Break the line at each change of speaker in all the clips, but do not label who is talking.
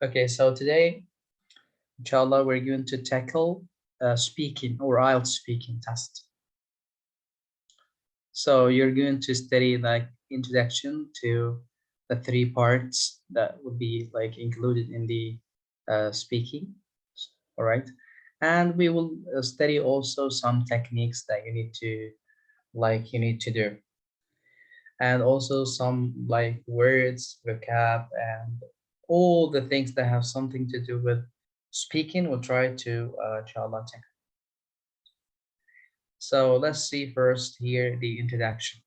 Okay, so today, inshallah, we're going to tackle speaking or IELTS speaking test. So you're going to study like introduction to the three parts that would be like included in the speaking, all right? And we will study also some techniques that you need to do, and also some like words, vocab, and all the things that have something to do with speaking. We'll try to inshallah tackle. So let's see first here the introduction.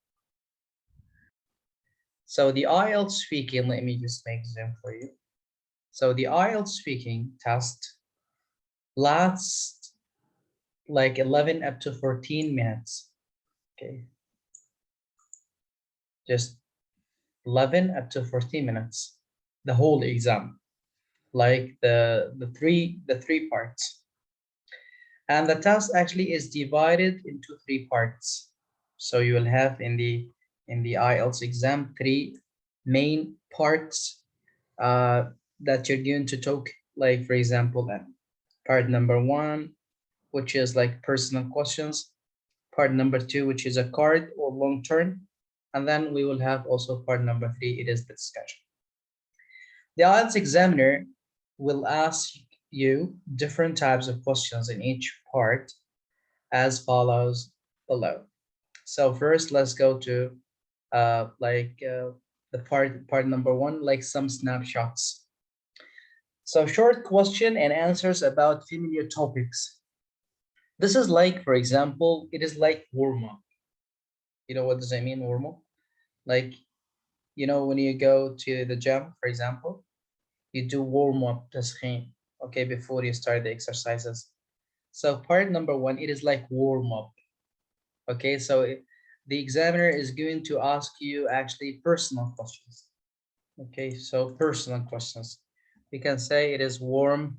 So the IELTS speaking, let me just make zoom for you. So the IELTS speaking test lasts like 11 up to 14 minutes. Okay, just 11 up to 14 minutes, the whole exam, like the three parts. And the task actually is divided into three parts. So you will have in the IELTS exam three main parts that you're going to talk, like for example, part number one, which is like personal questions, part number two, which is a card or long term, and then we will have also part number three, it is the discussion. The IELTS examiner will ask you different types of questions in each part as follows below. So first, let's go to the part number one, like some snapshots. So short question and answers about familiar topics. This is like, for example, it is like warm up. You know what does I mean, warm up? Like, when you go to the gym, for example, you do warm up, تسخين, okay, before you start the exercises. So part number one, it is like warm up. Okay, so the examiner is going to ask you actually personal questions. Okay, so personal questions. We can say it is warm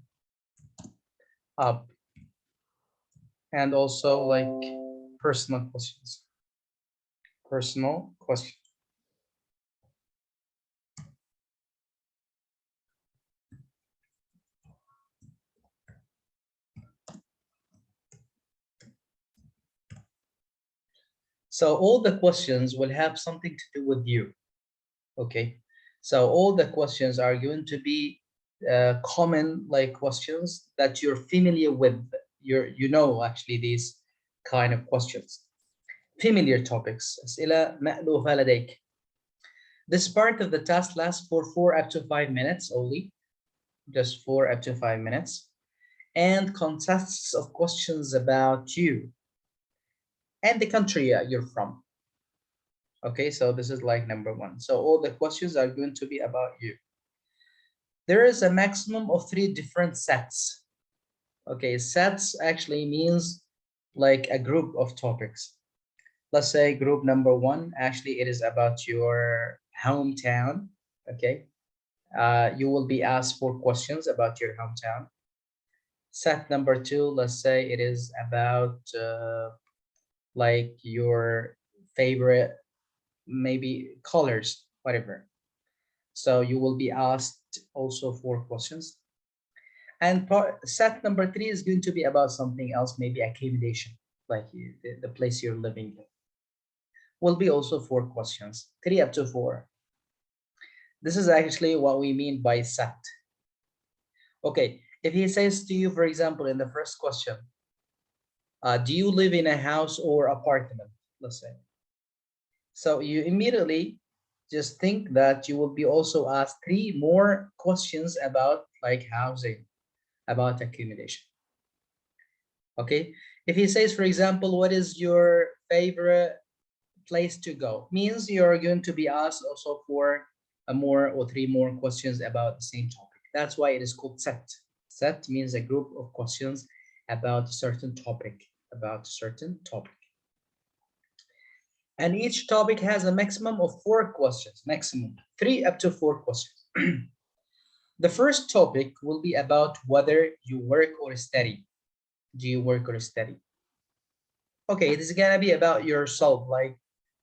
up, and also like personal questions. Personal questions. So all the questions will have something to do with you. Okay, so all the questions are going to be common like questions that you're familiar with. Actually these kind of questions. Familiar topics. أسئلة مألوفة لديك. This part of the task lasts for 4 up to 5 minutes only, just 4 up to 5 minutes, and consists of questions about you and the country you're from. Okay, so this is like number one. So all the questions are going to be about you. There is a maximum of 3 different sets. Okay, sets actually means like a group of topics. Let's say group number one, actually it is about your hometown. Okay, you will be asked 4 questions about your hometown. Set number two, let's say it is about like your favorite, maybe colors, whatever. So you will be asked also 4 questions. And set number 3 is going to be about something else, maybe accommodation, like the place you're living in. Will be also 4 questions, 3 up to 4. This is actually what we mean by set. Okay, if he says to you, for example, in the first question, do you live in a house or apartment, let's say. So you immediately just think that you will be also asked 3 more questions about like housing, about accommodation. Okay, if he says, for example, what is your favorite place to go, means you're going to be asked also for a more or 3 more questions about the same topic. That's why it is called set. Set means a group of questions about a certain topic, and each topic has a maximum of 4 questions, maximum 3 up to 4 questions. The first topic will be about whether you work or study. Do you work or study? Okay, it is gonna be about yourself. Like,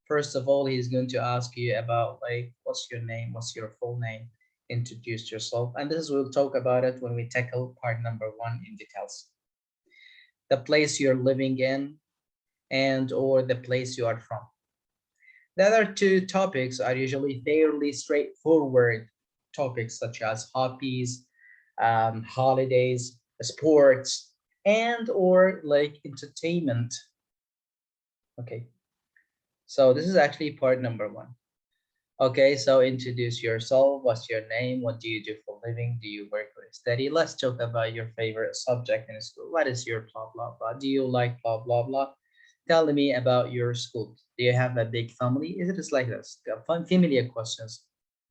first of all, he's going to ask you about like, what's your name, what's your full name, introduce yourself. And this we'll talk about it when we tackle part number 1 in details. The place you're living in and or the place you are from. The other two topics are usually fairly straightforward topics such as hobbies, holidays, sports, and or like entertainment. Okay, so this is actually part number 1. Okay, so introduce yourself. What's your name? What do you do for a living? Do you work or study? Let's talk about your favorite subject in school. What is your blah, blah, blah? Do you like blah, blah, blah? Tell me about your school. Do you have a big family? Is it just like this? Fun, familiar questions.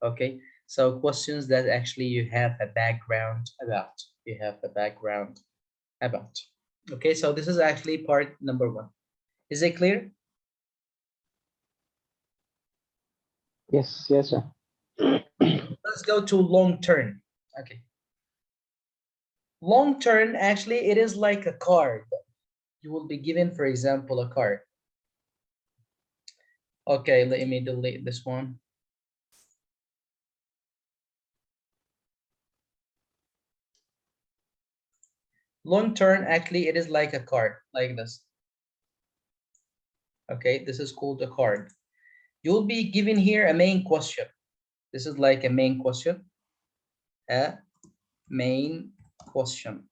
Okay, so questions that actually you have a background about. You have a background about. Okay, so this is actually part number 1. Is it clear?
Yes, yes, sir.
Let's go to long term. Okay. Long term, actually, it is like a card. You will be given, for example, a card. Okay, let me delete this one. Long term, actually, it is like a card, like this. Okay, this is called a card. You'll be given here a main question. This is like a main question. A main question.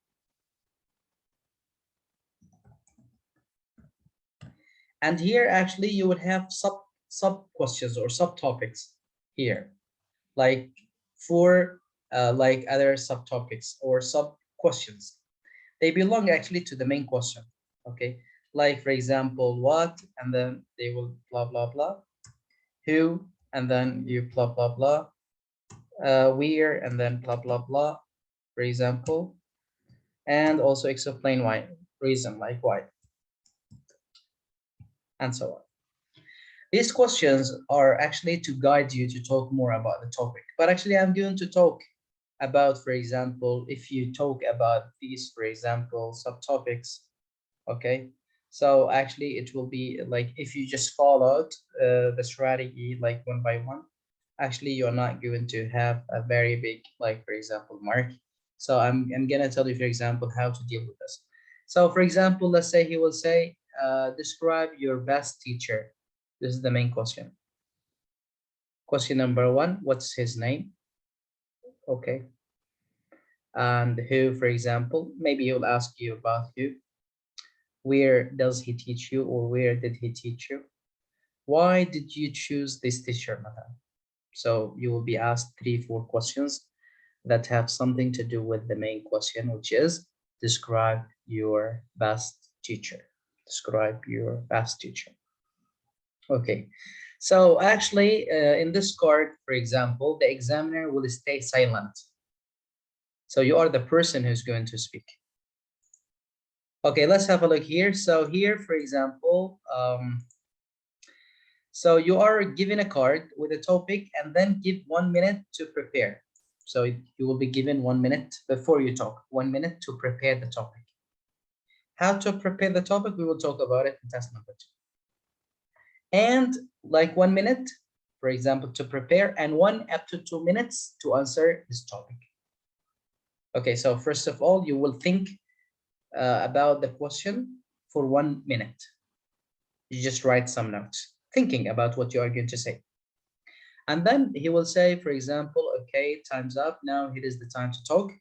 And here, actually, you would have sub questions or subtopics here, like for like other subtopics or sub questions. They belong actually to the main question. Okay, like for example, what, and then they will blah blah blah, who, and then you blah blah blah, where, and then blah blah blah, for example, and also explain why, reason, like why, and so on. These questions are actually to guide you to talk more about the topic. But actually, I'm going to talk about, for example, if you talk about these, for example, subtopics, okay? So actually, it will be like if you just followed the strategy like one by one, actually, you're not going to have a very big, like, for example, mark. So I'm going to tell you, for example, how to deal with this. So, for example, let's say he will say, describe your best teacher. This is the main question. Question number 1, what's his name? Okay. And who, for example, maybe he'll ask you about who. Where does he teach you, or where did he teach you? Why did you choose this teacher, madam? So you will be asked 3, 4 questions that have something to do with the main question, which is describe your best teacher. Describe your best teacher. Okay, so actually in this card, for example, the examiner will stay silent. So you are the person who's going to speak. Okay, let's have a look here. So here, for example, so you are given a card with a topic and then give 1 minute to prepare. So you will be given 1 minute before you talk, 1 minute to prepare the topic. How to prepare the topic, we will talk about it in test number 2. And like 1 minute, for example, to prepare, and 1 up to 2 minutes to answer this topic. Okay, so first of all, you will think about the question for 1 minute. You just write some notes, thinking about what you are going to say. And then he will say, for example, okay, time's up. Now it is the time to talk.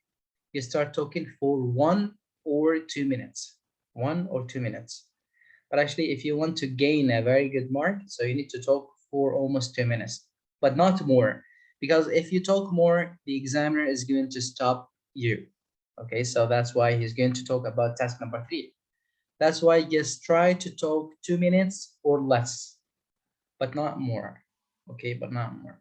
You start talking for 1 or 2 minutes, 1 or 2 minutes. But actually, if you want to gain a very good mark, so you need to talk for almost 2 minutes, but not more. Because if you talk more, the examiner is going to stop you. Okay, so that's why he's going to talk about task number 3. That's why just try to talk 2 minutes or less, but not more. Okay, but not more.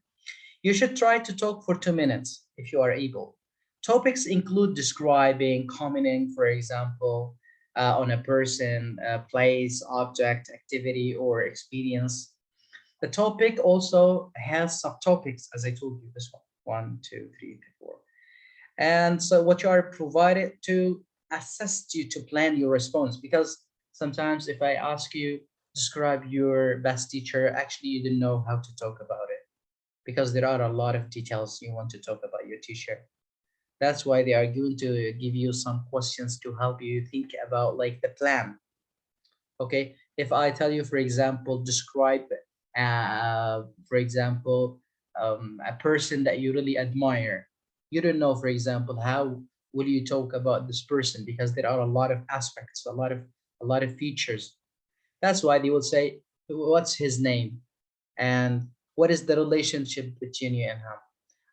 You should try to talk for 2 minutes if you are able. Topics include describing, commenting, for example, on a person, place, object, activity, or experience. The topic also has subtopics, as I told you, this one, 1, 2, 3, 4. And so what you are provided to assist you to plan your response, because sometimes if I ask you describe your best teacher, actually you didn't know how to talk about it. because there are a lot of details you want to talk about your teacher. That's why they are going to give you some questions to help you think about like the plan. Okay, if I tell you, for example, describe, for example, a person that you really admire, you don't know, for example, how will you talk about this person, because there are a lot of aspects, a lot of features. That's why they will say, what's his name, and what is the relationship between you and him?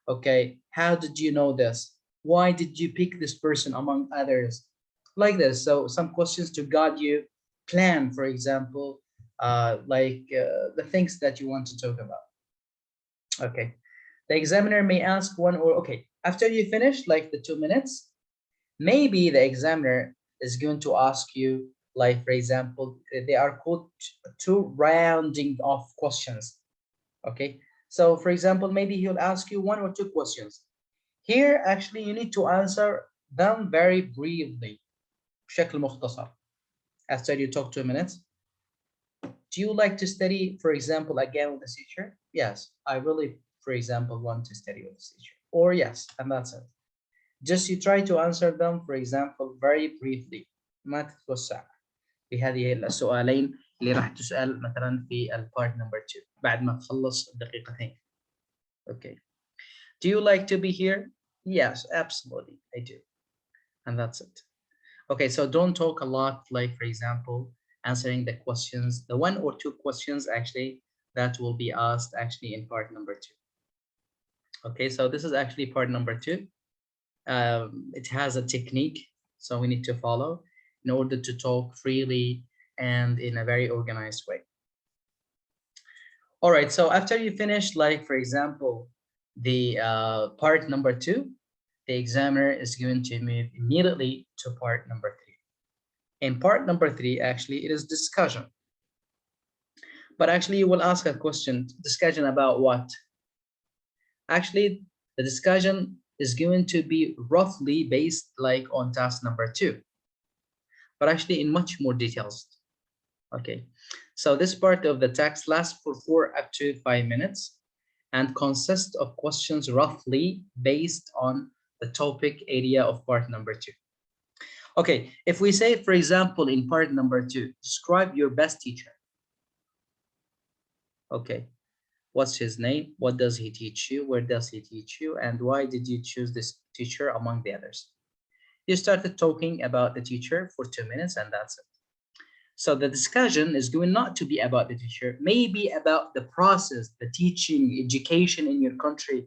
Okay, how did you know this? Why did you pick this person among others? Like this. So some questions to guide you, plan, for example, the things that you want to talk about. Okay. The examiner may ask one, or okay, after you finish like the 2 minutes, maybe the examiner is going to ask you, like, for example, they are called two rounding off questions. Okay. So for example, maybe he'll ask you one or two questions. Here, actually, you need to answer them very briefly, بشكل مختصر. After you talk 2 minutes, do you like to study, for example, again with the teacher? Yes, I really, for example, want to study with the teacher. Or yes, and that's it. Just you try to answer them, for example, very briefly. ما تتوسع في هذه السؤالين اللي راح تسأل مثلا في البارت نمبر 2 بعد ما تخلص دقيقتين. Okay. Do you like to be here? Yes, absolutely, I do. And that's it. Okay, so don't talk a lot, like, for example, answering the questions, the one or two questions actually that will be asked actually in part number 2. Okay, so this is actually part number 2. It has a technique, so we need to follow in order to talk freely and in a very organized way. All right, so after you finish, like, for example, the part number 2, the examiner is going to move immediately to part number 3. In part number 3, actually, it is discussion. But actually, you will ask a question, discussion about what? Actually, the discussion is going to be roughly based like on task number 2, but actually in much more details. Okay, so this part of the text lasts for 4 up to 5 minutes and consists of questions roughly based on the topic area of part number 2. Okay, if we say, for example, in part number 2, describe your best teacher. Okay, what's his name? What does he teach you? Where does he teach you? And why did you choose this teacher among the others? You started talking about the teacher for 2 minutes and that's it. So the discussion is going not to be about the teacher, maybe about the process, the teaching, education in your country.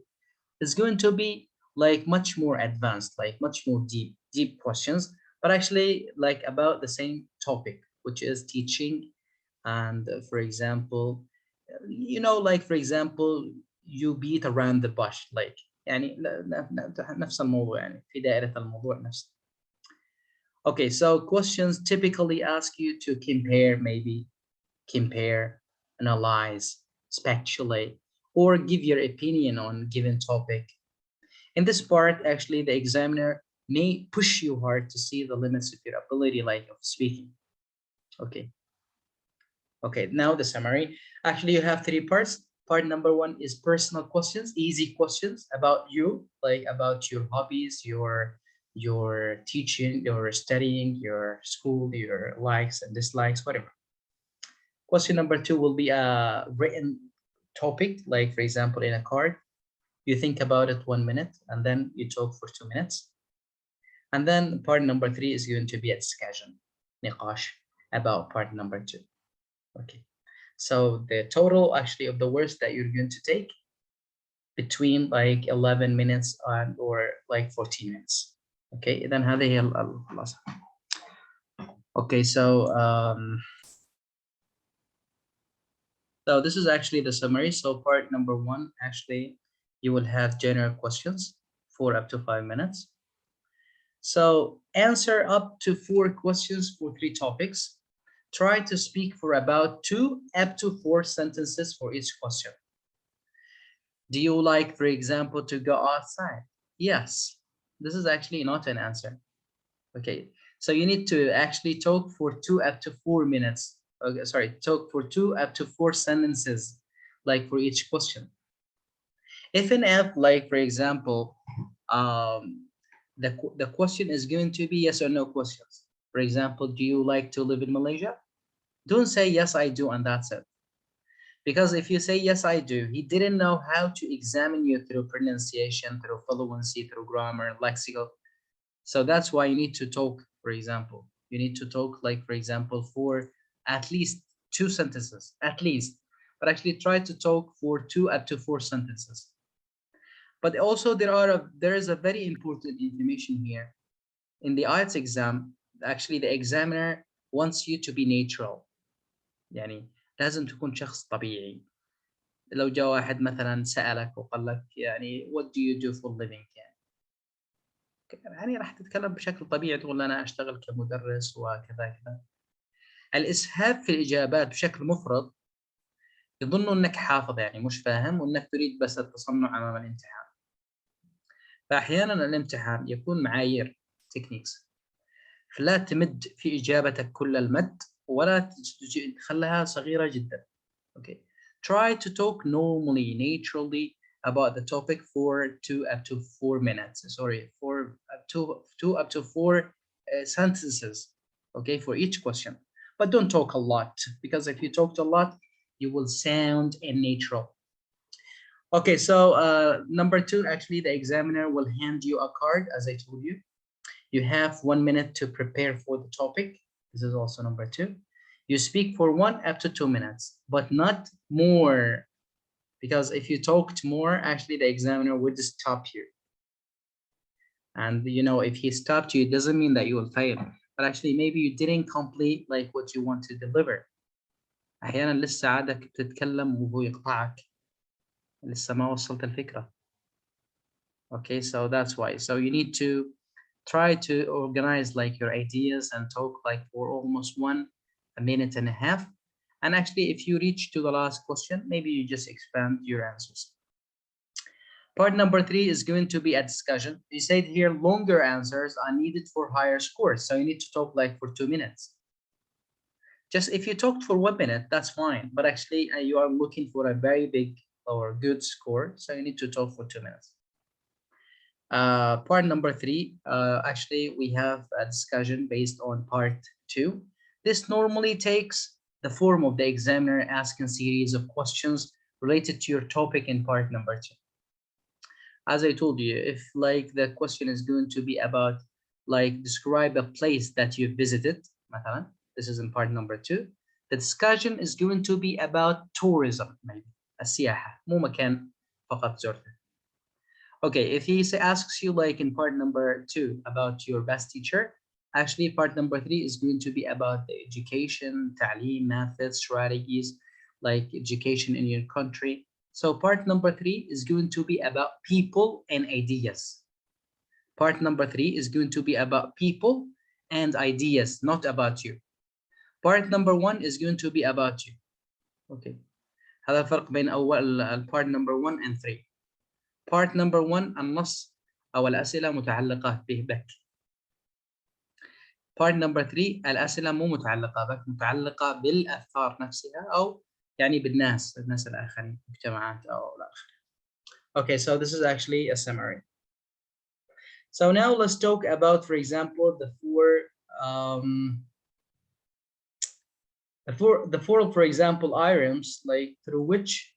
Is going to be like much more advanced, like much more deep questions, but actually like about the same topic, which is teaching. And for example, like for example, you beat around the bush, like يعني نفس الموضوع يعني في دائرة الموضوع نفسه. Okay, so questions typically ask you to compare, analyze, speculate, or give your opinion on given topic. In this part, actually, the examiner may push you hard to see the limits of your ability, like of speaking. Okay. Okay, now the summary. Actually, you have 3 parts. Part number 1 is personal questions, easy questions about you, like about your hobbies, your teaching, your studying, your school, your likes and dislikes, whatever. Question number 2 will be a written topic, like for example, in a card. You think about it 1 minute and then you talk for 2 minutes. And then part number 3 is going to be a discussion, niqash, about part number 2. Okay. So the total actually of the words that you're going to take between like 11 minutes and or like 14 minutes. Okay. Then هذه هي الخلاصة. Okay. So this is actually the summary. So part number 1, actually, you will have general questions, 4 up to 5 minutes. So answer up to 4 questions for 3 topics. Try to speak for about 2 up to 4 sentences for each question. Do you like, for example, to go outside? Yes. This is actually not an answer. Okay. So you need to actually talk for 2 up to 4 minutes. Okay, sorry, talk for 2 up to 4 sentences, like for each question. If and if, like for example, the question is going to be yes or no questions. For example, do you like to live in Malaysia? Don't say yes I do and that's it. Because if you say yes I do, he didn't know how to examine you through pronunciation, through fluency, through grammar, lexical. So that's why you need to talk, for example. You need to talk, like, for example, for at least 2 sentences, at least. But actually try to talk for 2 up to 4 sentences. But also there is a very important information here. In the IELTS exam, actually the examiner wants you to be natural. يعني لازم تكون شخص طبيعي. لو جاء واحد مثلا سألك وقال لك يعني what do you do for living يعني راح تتكلم بشكل طبيعي تقول أنا أشتغل كمدرس وكذا كذا. الإسهاب في الإجابات بشكل مفرط يظنوا أنك حافظ يعني مش فاهم وأنك تريد بس التصنع أمام الامتحان. فأحيانا الامتحان يكون معايير تكنيكس، فلا تمد في إجابتك كل المد ولا تخليها صغيرة جدا. Okay. Try to talk normally, naturally about the topic for 2 up to 4 minutes. Sorry, for two up to four sentences. Okay, for each question. But don't talk a lot because if you talked a lot, you will sound unnatural. Okay, so number 2, actually, the examiner will hand you a card, as I told you. You have 1 minute to prepare for the topic. This is also number 2. You speak for 1 up to 2 minutes, but not more. Because if you talked more, actually the examiner would stop you. And you know, if he stopped you, it doesn't mean that you will fail. But actually maybe you didn't complete like what you want to deliver. أحيانا لسه عادك تتكلم وهو يقطعك. لسه ما وصلت الفكرة. Okay, so that's why. So you need to try to organize like your ideas and talk like for almost 1 minute and a half. And actually, if you reach to the last question, maybe you just expand your answers. Part number 3 is going to be a discussion. You said here longer answers are needed for higher scores. So you need to talk like for 2 minutes. Just if you talked for 1 minute, that's fine. But actually, you are looking for a very big or good score. So you need to talk for 2 minutes. Part number 3, actually, we have a discussion based on part 2. This normally takes the form of the examiner asking series of questions related to your topic in part number 2. As I told you, if like the question is going to be about like describe a place that you visited, مثلا, this is in part number 2. The discussion is going to be about tourism, maybe السياحة, مو مكان فقط زرته. Okay, if he asks you like in part number 2 about your best teacher, actually part number 3 is going to be about the education, ta'lim, methods, strategies, like education in your country. So part number 3 is going to be about people and ideas. Part number 3 is going to be about people and ideas, not about you. Part number 1 is going to be about you. Okay. هذا الفرق بين أول part number 1 and 3. Part number 1 النص أو الأسئلة متعلقة بك. Part number 3 الأسئلة مو متعلقة بك، متعلقة بالأفكار نفسها أو يعني الناس الآخرين، مجتمعات أو الآخر. Okay, so this is actually a summary. So now let's talk about, for example, the four, for example, items like through which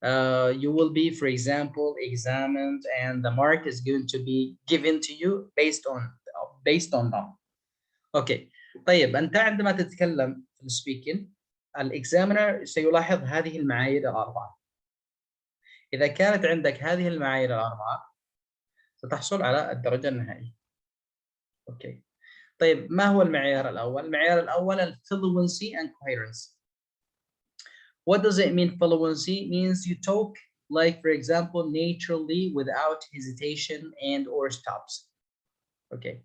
you will be, for example, examined, and the mark is going to be given to you based on them. Okay. طيب أنت عندما تتكلم في السبيكين الإكزامينر سيلاحظ هذه المعايير الأربعة. إذا كانت عندك هذه المعايير الأربعة ستحصل على الدرجة النهائية. أوكي. طيب ما هو المعيار الأول؟ المعيار الأول fluency and coherence. What does it mean fluency? Means you talk like, for example, naturally without hesitation and or stops. Okay.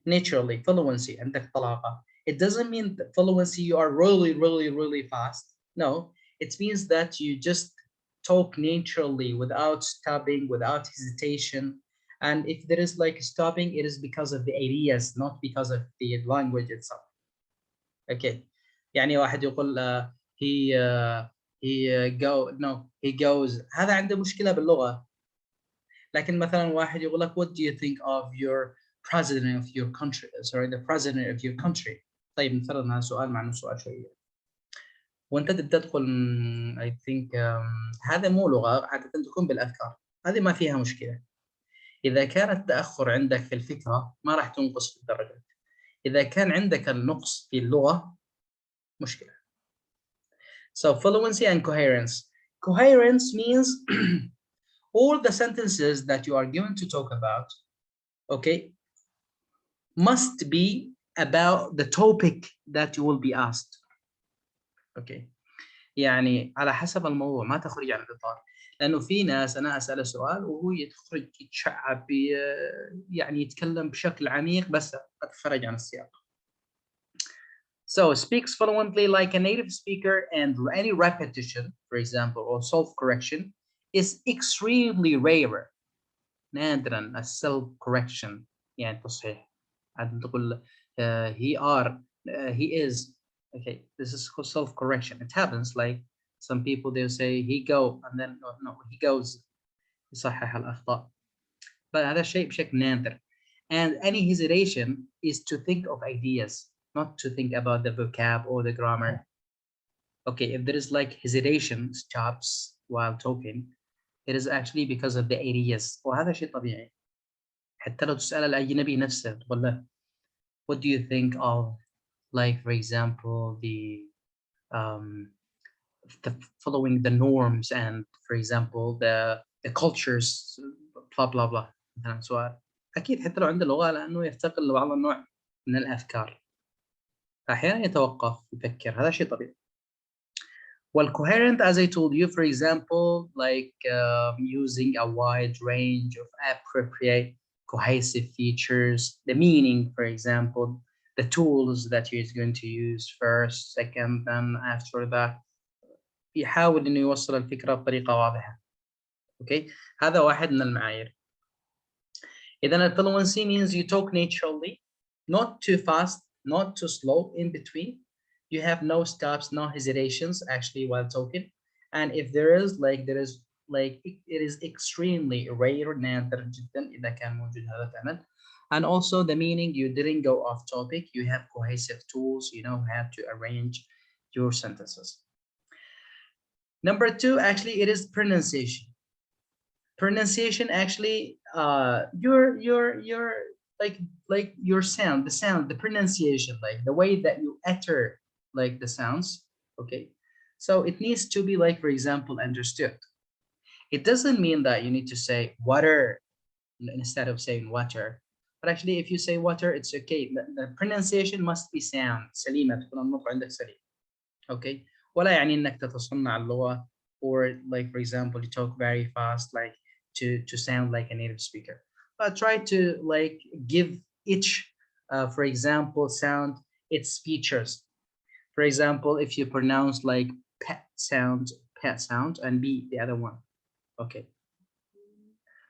Naturally, fluency, عندك طلاقة. It doesn't mean that fluency you are really fast. No, it means that you just talk naturally without stopping, without hesitation. And if there is like stopping, it is because of the ideas, not because of the language itself. Okay. يعني واحد يقول he goes. هذا عنده مشكلة باللغة. لكن مثلا واحد يقول لك what do you think of your president of your country, sorry, the president of your country. طيب نفترض هذا سؤال مع انه سؤال شوية وانت تبدا تدخل I think هذا مو لغة، عادة تكون بالافكار، هذه ما فيها مشكلة. اذا كان التاخر عندك في الفكرة ما راح تنقص في الدرجات، اذا كان عندك النقص في اللغة مشكلة. So fluency and coherence. Coherence means all the sentences that you are going to talk about, okay, must be about the topic that you will be asked. Okay. يعني على حسب الموضوع، ما تخرج عن الإطار. لأنه في ناس أنا أسأله سؤال وهو يخرج يتشعب يعني يتكلم بشكل عميق بس أتخرج عن السياق. So speaks fluently like a native speaker, and any repetition, for example, or self-correction is extremely rare. نادرا الself-correction يعني تصحيح. عاد تقول he is, okay, this is called self-correction. It happens like some people, they'll say he go and then no he goes يصحح الأخطاء. But هذا الشيء بشكل نادر. And any hesitation is to think of ideas, not to think about the vocab or the grammar. Okay, if there is like hesitation, stops while talking, it is actually because of the ideas. وهذا شيء طبيعي. حتى لو تسأل الأجنبي نفسه تقول له what do you think of, like, for example, the following the norms and, for example, the cultures, blah blah blah. مثلا سؤال أكيد حتى لو عنده لغة لأنه يفتقر لبعض النوع من الأفكار، أحيانا يتوقف يفكر، هذا شيء طبيعي. Well, coherent, as I told you, for example, like using a wide range of appropriate cohesive features, the meaning, for example, the tools that you're going to use first, second, then after that. يحاول إنه يوصل الفكرة بطريقة واضحة. Okay, هذا واحد من المعايير. إذا fluency means you talk naturally, not too fast, not too slow, in between. You have no stops, no hesitations actually while talking. And if there is it is extremely rare, نادر جدا إذا كان موجود هذا فعلا. And also the meaning, you didn't go off topic, you have cohesive tools, you know how to arrange your sentences. Number two, actually, it is pronunciation. Pronunciation actually, your like your sound, the pronunciation, like the way that you utter like the sounds. Okay, so it needs to be, like, for example, understood. It doesn't mean that you need to say water instead of saying water, but actually if you say water it's okay. The pronunciation must be sound, سليمة، تكون النطق عندك سليم. Okay, ولا يعني انك تتصنع اللغة, or like, for example, you talk very fast, like to sound like a native speaker. But try to like give each for example sound its features. For example, if you pronounce like pet sound, and B the other one. Okay,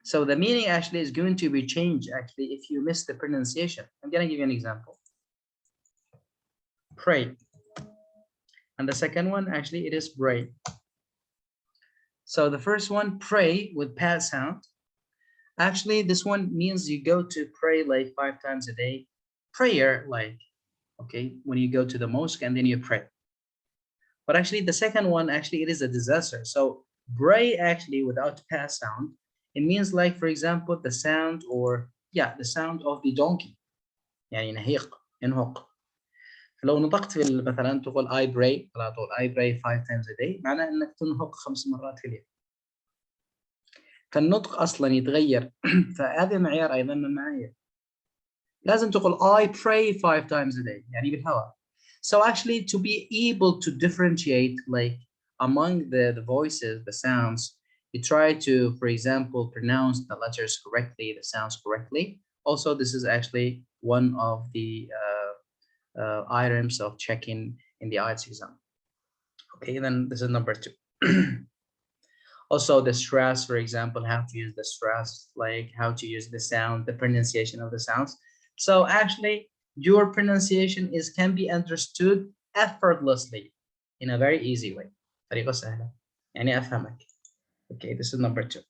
so the meaning actually is going to be changed actually if you miss the pronunciation. I'm gonna give you an example. Pray, and the second one actually it is pray. So the first one, pray, with pat sound. Actually, this one means you go to pray like 5 times a day. Prayer, like, okay, when you go to the mosque and then you pray. But actually, the second one, actually, it is a disaster. So pray actually without pat sound, it means, like, for example, the sound, or yeah, the sound of the donkey. يعني نهيق، ينهق. لو نطقت في مثلا تقول I pray على طول I pray 5 times a day، معناه انك تنهق 5 مرات في اليوم. فالنطق اصلا يتغير. فهذا معيار ايضا من المعايير. لازم تقول I pray 5 times a day يعني بالهواء. So actually to be able to differentiate like among the voices, the sounds, you try to, for example, pronounce the letters correctly, the sounds correctly. Also, this is actually one of the items of checking in the IELTS exam. Okay, then this is number 2. Also, the stress, for example, how to use the stress, like how to use the sound, the pronunciation of the sounds. So actually, your pronunciation can be understood effortlessly in a very easy way. طريقة سهلة يعني أفهمك. Okay, this is number 2.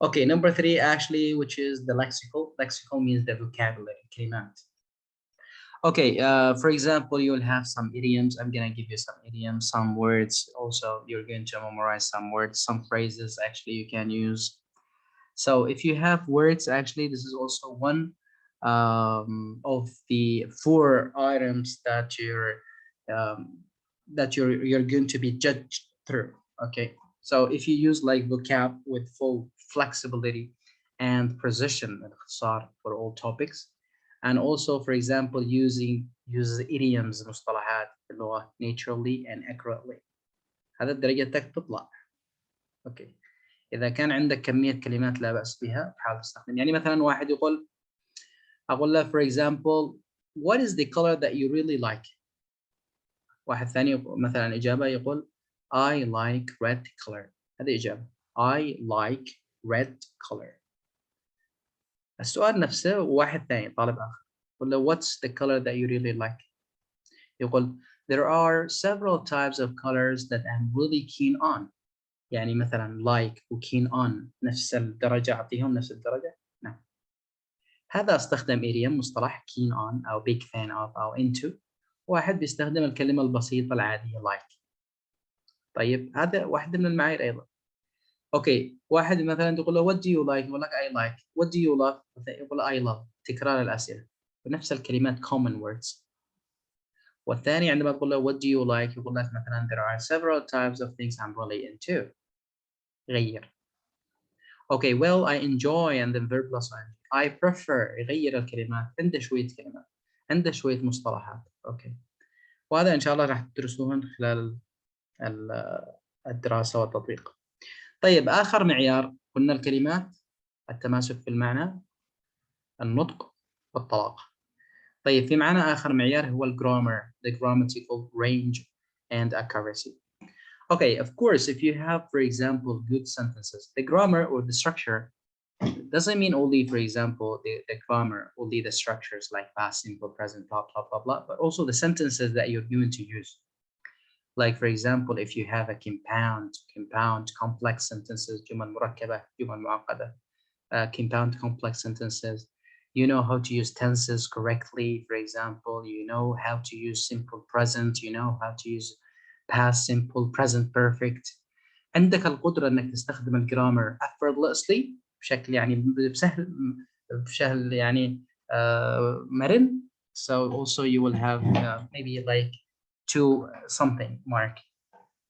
Okay, number 3 actually, which is the lexical. Lexical means the vocabulary, كلمات. Okay, for example, you'll have some idioms. I'm gonna give you some idioms, some words. Also, you're going to memorize some words, some phrases actually you can use. So if you have words, actually, this is also one of the 4 items that you're going to be judged through. Okay, so if you use like vocab with full flexibility and precision for all topics, and also for example use idioms مصطلحات باللغة naturally and accurately، هذا درجتك تطلع. اوكي، إذا كان عندك كمية كلمات لا بأس بها حاول تستخدم. يعني مثلا واحد أقول له for example what is the color that you really like. واحد ثاني مثلا إجابة يقول I like red color. هذه إجابة I like red color. السؤال نفسه واحد ثاني طالب آخر يقول له what's the color that you really like. يقول there are several types of colors that I'm really keen on. يعني مثلا like و keen on نفس الدرجة أعطيهم نفس الدرجة. نعم، هذا استخدم idiom مصطلح keen on أو big fan of أو into. واحد بيستخدم الكلمة البسيطة العادية like. طيب هذا واحدة من المعايير أيضا. أوكي، واحد مثلا تقول له what do you like يقول لك I like. what do you love يقول I love. تكرار الأسئلة ونفس الكلمات common words. والثاني عندما تقول له what do you like يقول لك مثلا there are several types of things I'm really into. غير. Okay, well I enjoy and then verb plus ing. I prefer. يغير الكلمات، عنده شوية كلمات، عنده شوية مصطلحات. اوكي، وهذا ان شاء الله راح تدرسوهن خلال الدراسة والتطبيق. طيب آخر معيار قلنا الكلمات، التماسك في المعنى، النطق والطلاقة. طيب في معنى آخر معيار هو الجرامر, the grammatical range and accuracy. Okay, of course, if you have, for example, good sentences, the grammar or the structure doesn't mean only, for example, the grammar, only the structures like past, simple, present, blah, blah, blah, blah, but also the sentences that you're going to use. Like, for example, if you have a compound, complex sentences, جمل مركبة, جمل معقدة, compound, complex sentences, you know how to use tenses correctly. For example, you know how to use simple present, you know how to use past simple, present perfect. عندك القدرة انك تستخدم الجرامر effortlessly بشكل يعني بسهل يعني مرن. So also you will have maybe like 2 something mark.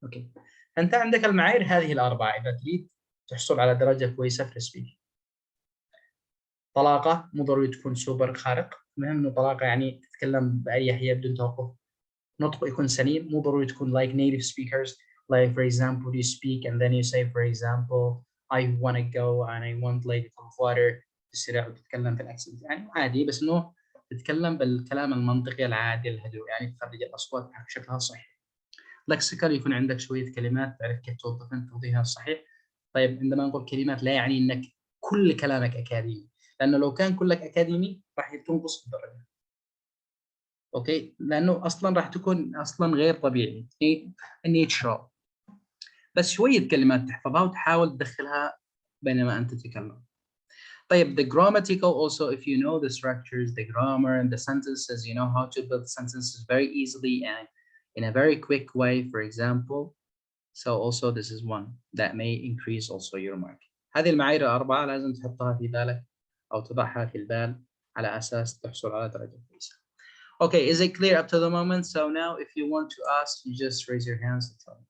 اوكي، انت عندك المعايير هذه الاربعه اذا تريد تحصل على درجه كويسه في السبيك. طلاقه مو ضروري تكون سوبر خارق، المهم انه طلاقه يعني تتكلم باريحيه بدون توقف. نطق يكون سليم، مو ضروري تكون like native speakers. Like for example you speak and then you say for example I want to go and I want like some water. تسرع وتتكلم في الاكسنت يعني عادي، بس انه تتكلم بالكلام المنطقي العادي الهدوء، يعني تخرج الاصوات بشكلها صحيح. لكسيكال يكون عندك شويه كلمات تعرف كيف توظيفها صحيح. طيب عندما نقول كلمات لا يعني انك كل كلامك اكاديمي، لانه لو كان كلك اكاديمي راح تنقص الدرجه. اوكي، لانه اصلا راح تكون اصلا غير طبيعي نيتشرال، بس شويه كلمات تحفظها وتحاول تدخلها بينما انت تتكلم. طيب the grammatical also, if you know the structures, the grammar and the sentences, you know how to build sentences very easily and in a very quick way, for example. So also this is one that may increase also your mark. هذه المعايير الأربعة لازم تحطها في بالك أو تضعها في البال على أساس تحصل على درجة كويسة. Okay, is it clear up to the moment? So now if you want to ask, you just raise your hands and tell me.